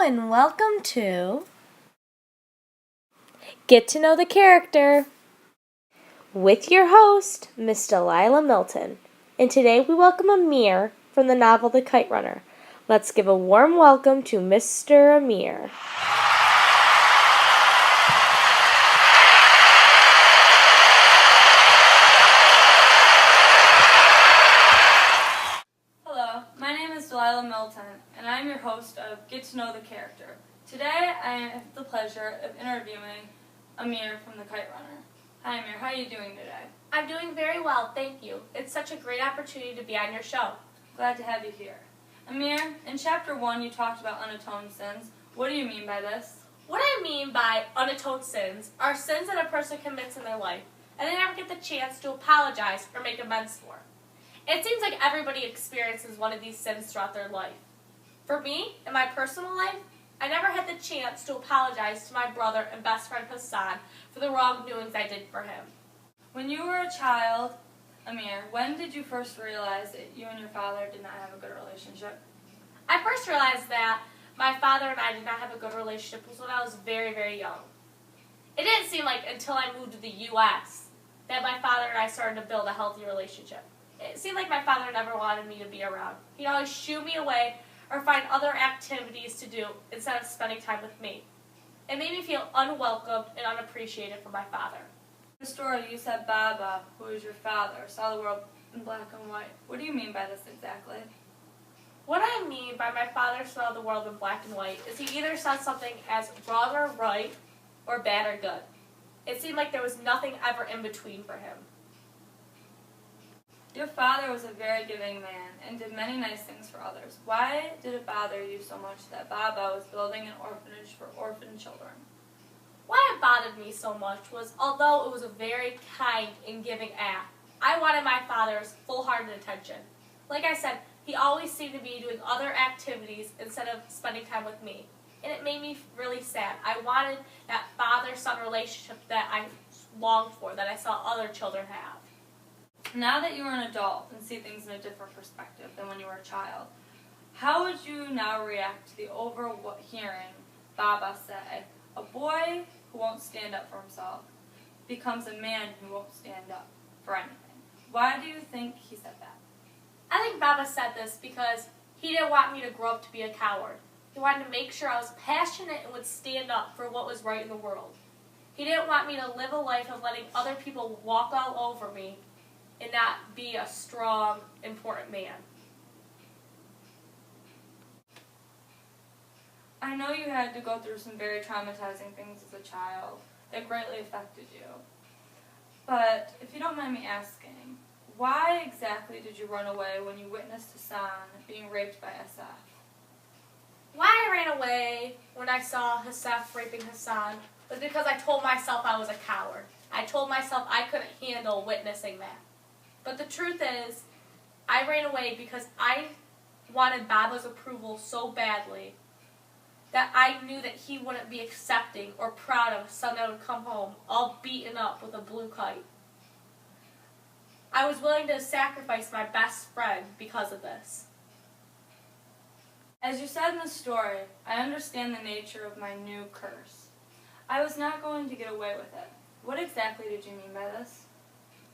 and welcome to Get to Know the Character with your host, Miss Delilah Milton. And today we welcome Amir from the novel The Kite Runner. Let's give a warm welcome to Mr. Amir. Hello, my name is Delilah Milton, and I'm your host of Get to Know the Character. Today, I have the pleasure of interviewing Amir from the Kite Runner. Hi, Amir. How are you doing today? I'm doing very well, thank you. It's such a great opportunity to be on your show. Glad to have you here. Amir, in Chapter 1, you talked about unatoned sins. What do you mean by this? What I mean by unatoned sins are sins that a person commits in their life, and they never get the chance to apologize or make amends for. It seems like everybody experiences one of these sins throughout their life. For me, in my personal life, I never had the chance to apologize to my brother and best friend Hassan for the wrongdoings I did for him. When you were a child, Amir, when did you first realize that you and your father did not have a good relationship? I first realized that my father and I did not have a good relationship was when I was very, very young. It didn't seem like until I moved to the U.S. that my father and I started to build a healthy relationship. It seemed like my father never wanted me to be around. He'd always shoo me away or find other activities to do instead of spending time with me. It made me feel unwelcomed and unappreciated from my father. In the story, you said Baba, who is your father, saw the world in black and white. What do you mean by this exactly? What I mean by my father saw the world in black and white is he either saw something as wrong or right, or bad or good. It seemed like there was nothing ever in between for him. Your father was a very giving man and did many nice things for others. Why did it bother you so much that Baba was building an orphanage for orphan children? Why it bothered me so much was, although it was a very kind and giving act, I wanted my father's full-hearted attention. Like I said, he always seemed to be doing other activities instead of spending time with me. And it made me really sad. I wanted that father-son relationship that I longed for, that I saw other children have. Now that you are an adult and see things in a different perspective than when you were a child, how would you now react to the overhearing Baba say, a boy who won't stand up for himself becomes a man who won't stand up for anything? Why do you think he said that? I think Baba said this because he didn't want me to grow up to be a coward. He wanted to make sure I was passionate and would stand up for what was right in the world. He didn't want me to live a life of letting other people walk all over me and not be a strong, important man. I know you had to go through some very traumatizing things as a child that greatly affected you. But if you don't mind me asking, why exactly did you run away when you witnessed Hassan being raped by SF? Why I ran away when I saw SF raping Hassan was because I told myself I was a coward. I told myself I couldn't handle witnessing that. But the truth is, I ran away because I wanted Baba's approval so badly that I knew that he wouldn't be accepting or proud of a son that would come home all beaten up with a blue kite. I was willing to sacrifice my best friend because of this. As you said in the story, I understand the nature of my new curse. I was not going to get away with it. What exactly did you mean by this?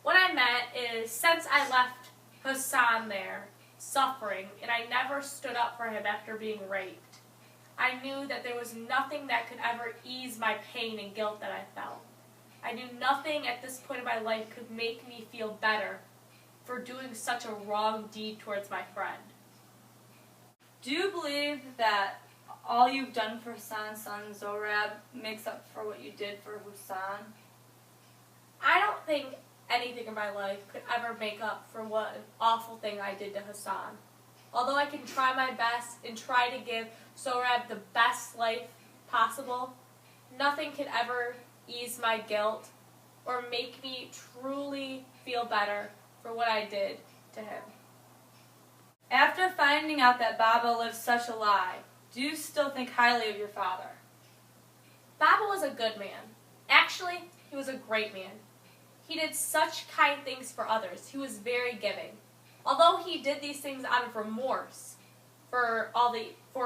What I meant is, since I left Hassan there, suffering, and I never stood up for him after being raped, I knew that there was nothing that could ever ease my pain and guilt that I felt. I knew nothing at this point in my life could make me feel better for doing such a wrong deed towards my friend. Do you believe that all you've done for Hassan's son Zorab makes up for what you did for Hassan? I don't think anything in my life could ever make up for what an awful thing I did to Hassan. Although I can try my best and try to give Zorab the best life possible, nothing can ever ease my guilt or make me truly feel better for what I did to him. After finding out that Baba lived such a lie, do you still think highly of your father? Baba was a good man. Actually, he was a great man. He did such kind things for others. He was very giving. Although he did these things out of remorse for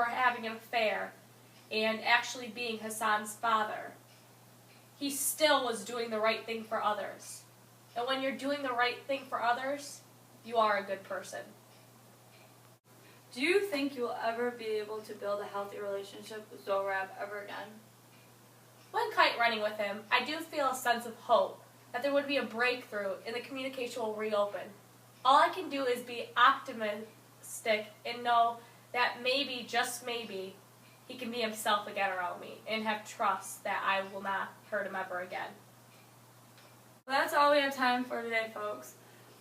having an affair, and actually being Hassan's father, he still was doing the right thing for others. And when you're doing the right thing for others, you are a good person. Do you think you will ever be able to build a healthy relationship with Zorab ever again? When kite running with him, I do feel a sense of hope that there would be a breakthrough and the communication will reopen. All I can do is be optimistic and know that maybe, just maybe, he can be himself again around me and have trust that I will not hurt him ever again. Well, that's all we have time for today, folks.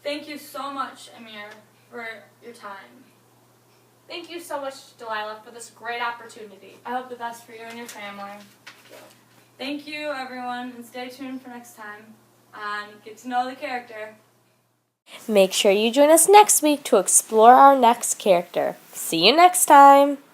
Thank you so much, Amir, for your time. Thank you so much, Delilah, for this great opportunity. I hope the best for you and your family. Thank you, everyone, and stay tuned for next time on Get to Know the Character. Make sure you join us next week to explore our next character. See you next time!